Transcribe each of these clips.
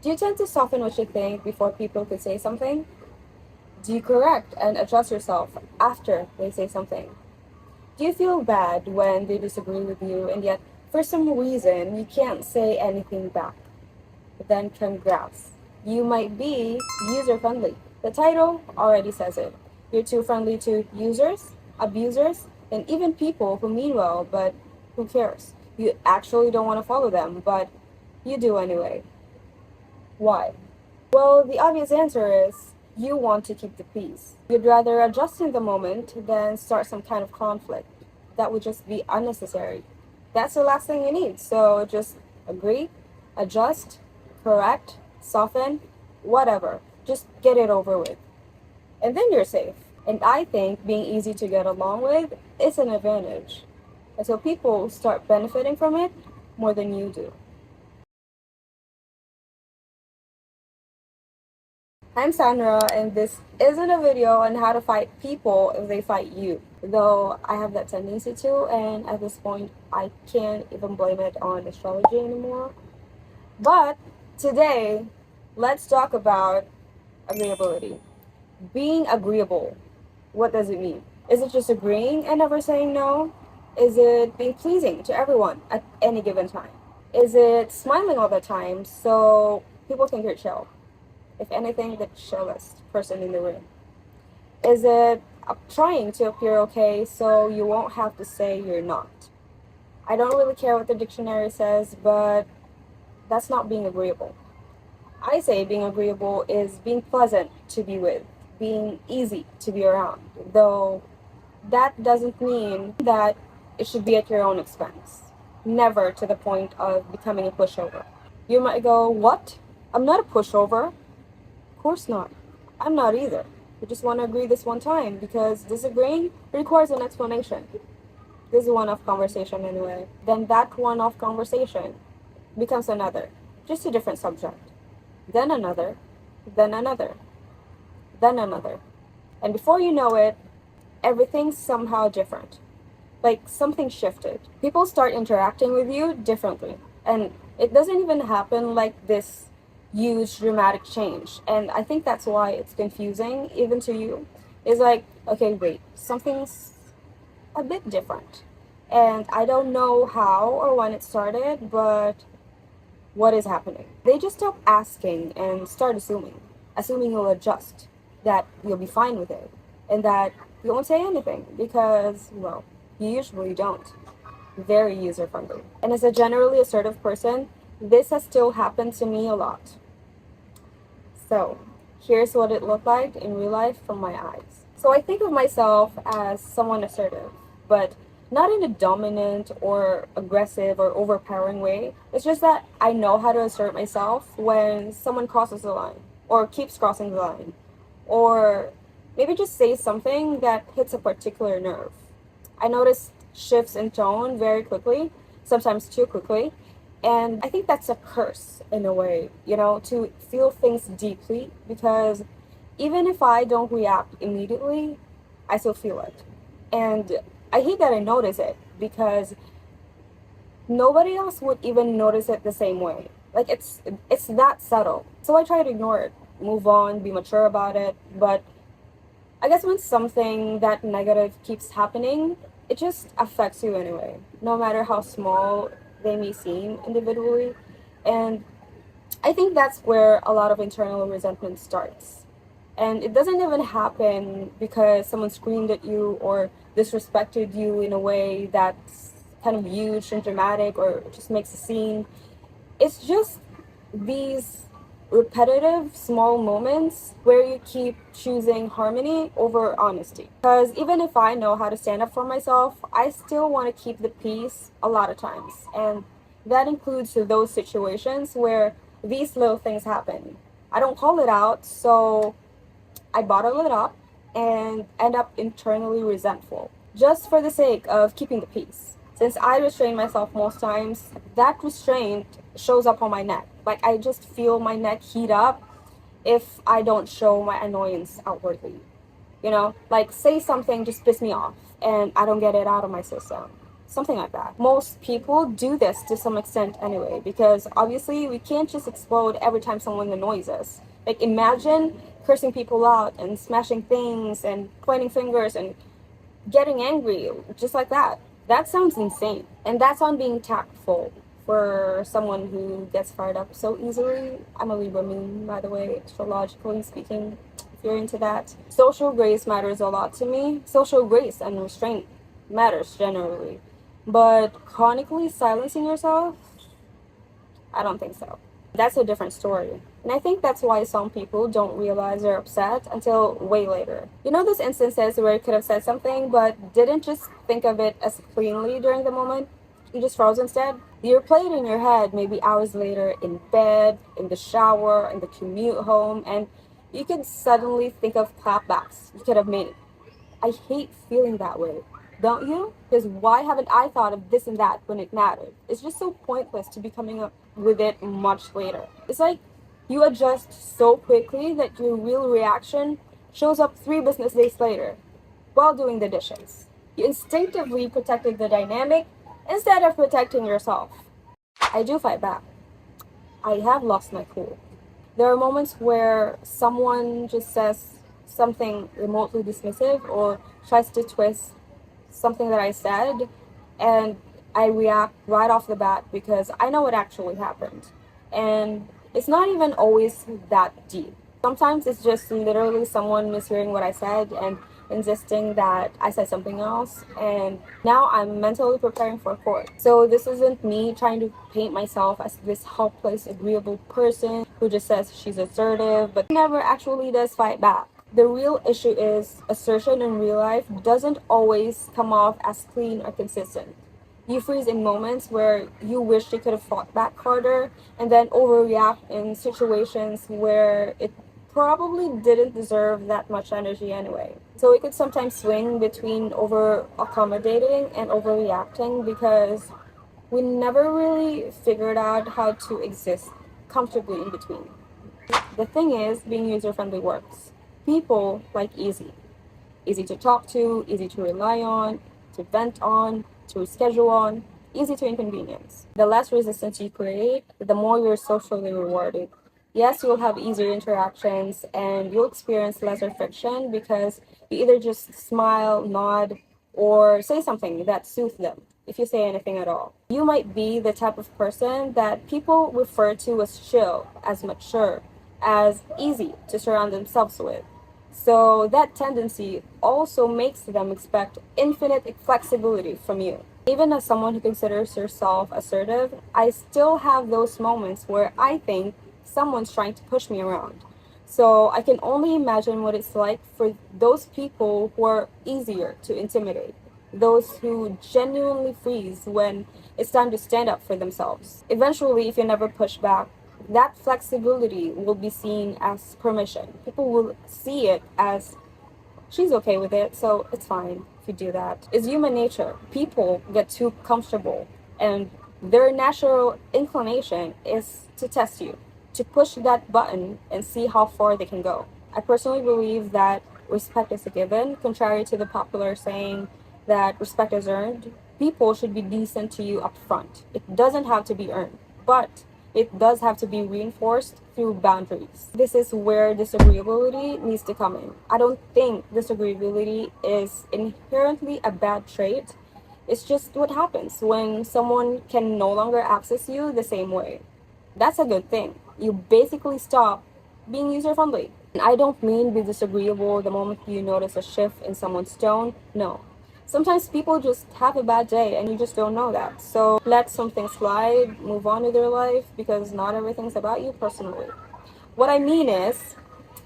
Do you tend to soften what you think before people could say something? Do you correct and adjust yourself after they say something? Do you feel bad when they disagree with you and yet for some reason you can't say anything back? Then congrats. You might be user friendly. The title already says it. You're too friendly to users, abusers, and even people who mean well, but who cares? You actually don't want to follow them, but you do anyway. Why? Well, the obvious answer is you want to keep the peace. You'd rather adjust in the moment than start some kind of conflict. That would just be unnecessary. That's the last thing you need. So just agree, adjust, correct, soften, whatever. Just get it over with. And then you're safe. And I think being easy to get along with is an advantage until people start benefiting from it more than you do. I'm Sanra, and this isn't a video on how to fight people if they fight you. Though I have that tendency to, and at this point, I can't even blame it on astrology anymore. But today, let's talk about agreeability. Being agreeable, what does it mean? Is it just agreeing and never saying no? Is it being pleasing to everyone at any given time? Is it smiling all the time so people think you're chill? If anything, the chillest person in the room. Is it trying to appear okay so you won't have to say you're not? I don't really care what the dictionary says, but that's not being agreeable. I say being agreeable is being pleasant to be with, being easy to be around, though that doesn't mean that it should be at your own expense. Never to the point of becoming a pushover. You might go, "What? I'm not a pushover." Of course not. I'm not either. We just want to agree this one time because disagreeing requires an explanation. This is one off conversation anyway. Then that one off conversation becomes another, just a different subject. Then another, then another, then another. And before you know it, everything's somehow different. Like something shifted. People start interacting with you differently. And it doesn't even happen like this huge dramatic change. And I think that's why it's confusing even to you. It's like, okay, wait, something's a bit different. And I don't know how or when it started, but what is happening? They just stop asking and start assuming you'll adjust, that you'll be fine with it, and that you won't say anything because, well, you usually don't. Very user friendly. And as a generally assertive person, this has still happened to me a lot. So, here's what it looked like in real life from my eyes. So, I think of myself as someone assertive, but not in a dominant or aggressive or overpowering way. It's just that I know how to assert myself when someone crosses the line or keeps crossing the line, or maybe just say something that hits a particular nerve. I notice shifts in tone very quickly, sometimes too quickly, and I think that's a curse in a way, to feel things deeply because even if I don't react immediately, I still feel it. And I hate that I notice it because nobody else would even notice it the same way. Like it's that subtle. So I try to ignore it, move on, be mature about it, but I guess when something that negative keeps happening, it just affects you anyway, no matter how small they may seem individually. And I think that's where a lot of internal resentment starts. And it doesn't even happen because someone screamed at you or disrespected you in a way that's kind of huge and dramatic or just makes a scene. It's just these repetitive small moments where you keep choosing harmony over honesty. Because even if I know how to stand up for myself, I still want to keep the peace a lot of times. And that includes those situations where these little things happen. I don't call it out, so I bottle it up and end up internally resentful just for the sake of keeping the peace. Since I restrain myself most times, that restraint shows up on my neck. Like I just feel my neck heat up if I don't show my annoyance outwardly. Like say something just piss me off and I don't get it out of my system. something like that. Most people do this to some extent anyway, because obviously we can't just explode every time someone annoys us. Like, imagine cursing people out and smashing things and pointing fingers and getting angry just like that. That sounds insane. And that's on being tactful for someone who gets fired up so easily. I'm a Libra moon, by the way, astrologically speaking, if you're into that. Social grace matters a lot to me. Social grace and restraint matters generally. But chronically silencing yourself, I don't think so. That's a different story. And I think that's why some people don't realize they're upset until way later. You know those instances where you could have said something but didn't just think of it as cleanly during the moment? You just froze instead? You replay it in your head maybe hours later in bed, in the shower, in the commute home, and you could suddenly think of clapbacks you could have made. I hate feeling that way. Don't you? Because why haven't I thought of this and that when it mattered? It's just so pointless to be coming up with it much later. It's like you adjust so quickly that your real reaction shows up 3 business days later while doing the dishes. You instinctively protected the dynamic instead of protecting yourself. I do fight back. I have lost my cool. There are moments where someone just says something remotely dismissive or tries to twist something that I said, and I react right off the bat because I know what actually happened. And it's not even always that deep. Sometimes it's just literally someone mishearing what I said and insisting that I said something else, and now I'm mentally preparing for court. So this isn't me trying to paint myself as this helpless, agreeable person who just says she's assertive but never actually does fight back. The real issue is assertion in real life doesn't always come off as clean or consistent. You freeze in moments where you wish you could have fought back harder, and then overreact in situations where it probably didn't deserve that much energy anyway. So it could sometimes swing between over-accommodating and overreacting because we never really figured out how to exist comfortably in between. The thing is, being user-friendly works. People like easy. Easy to talk to, easy to rely on, to vent on, to reschedule on, easy to inconvenience. The less resistance you create, the more you're socially rewarded. Yes, you'll have easier interactions and you'll experience lesser friction because you either just smile, nod, or say something that soothes them, if you say anything at all. You might be the type of person that people refer to as chill, as mature, as easy to surround themselves with. So that tendency also makes them expect infinite flexibility from you. Even as someone who considers herself assertive, I still have those moments where I think someone's trying to push me around. So I can only imagine what it's like for those people who are easier to intimidate, those who genuinely freeze when it's time to stand up for themselves. Eventually, if you never push back, that flexibility will be seen as permission. People will see it as she's okay with it, so it's fine if you do that. It's human nature. People get too comfortable, and their natural inclination is to test you, to push that button and see how far they can go. I personally believe that respect is a given, contrary to the popular saying that respect is earned. People should be decent to you up front. It doesn't have to be earned, but it does have to be reinforced through boundaries. This is where disagreeability needs to come in. I don't think disagreeability is inherently a bad trait. It's just what happens when someone can no longer access you the same way. That's a good thing. You basically stop being user-friendly. And I don't mean be disagreeable the moment you notice a shift in someone's tone. No. Sometimes people just have a bad day and you just don't know that. So let something slide, move on with your life because not everything's about you personally. What I mean is,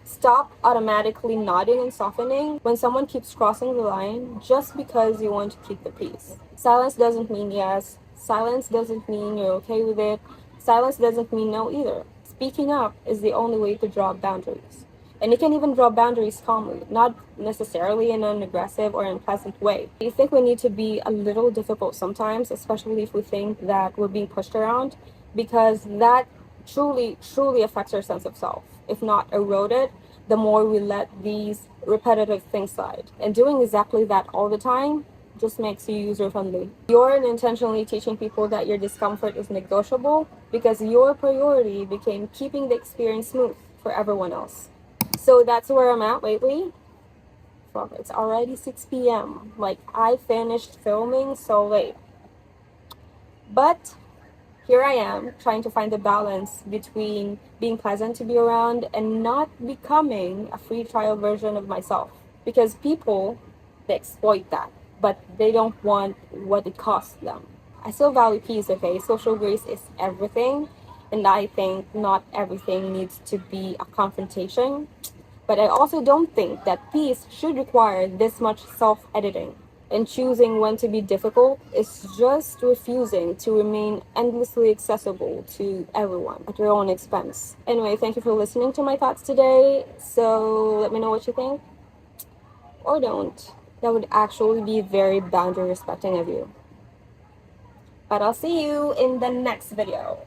stop automatically nodding and softening when someone keeps crossing the line just because you want to keep the peace. Silence doesn't mean yes. Silence doesn't mean you're okay with it. Silence doesn't mean no either. Speaking up is the only way to draw boundaries. And you can even draw boundaries calmly, not necessarily in an aggressive or unpleasant way. I think we need to be a little difficult sometimes, especially if we think that we're being pushed around, because that truly affects our sense of self. If not eroded, the more we let these repetitive things slide. And doing exactly that all the time just makes you user-friendly. You're unintentionally teaching people that your discomfort is negotiable because your priority became keeping the experience smooth for everyone else. So that's where I'm at lately. It's already 6 p.m. Like, I finished filming so late. But here I am trying to find the balance between being pleasant to be around and not becoming a free trial version of myself. Because people, they exploit that, but they don't want what it costs them. I still value peace, okay? Social grace is everything, and I think not everything needs to be a confrontation. But I also don't think that peace should require this much self-editing. And choosing when to be difficult is just refusing to remain endlessly accessible to everyone at your own expense. Anyway, thank you for listening to my thoughts today. So let me know what you think. Or don't. That would actually be very boundary respecting of you. But I'll see you in the next video.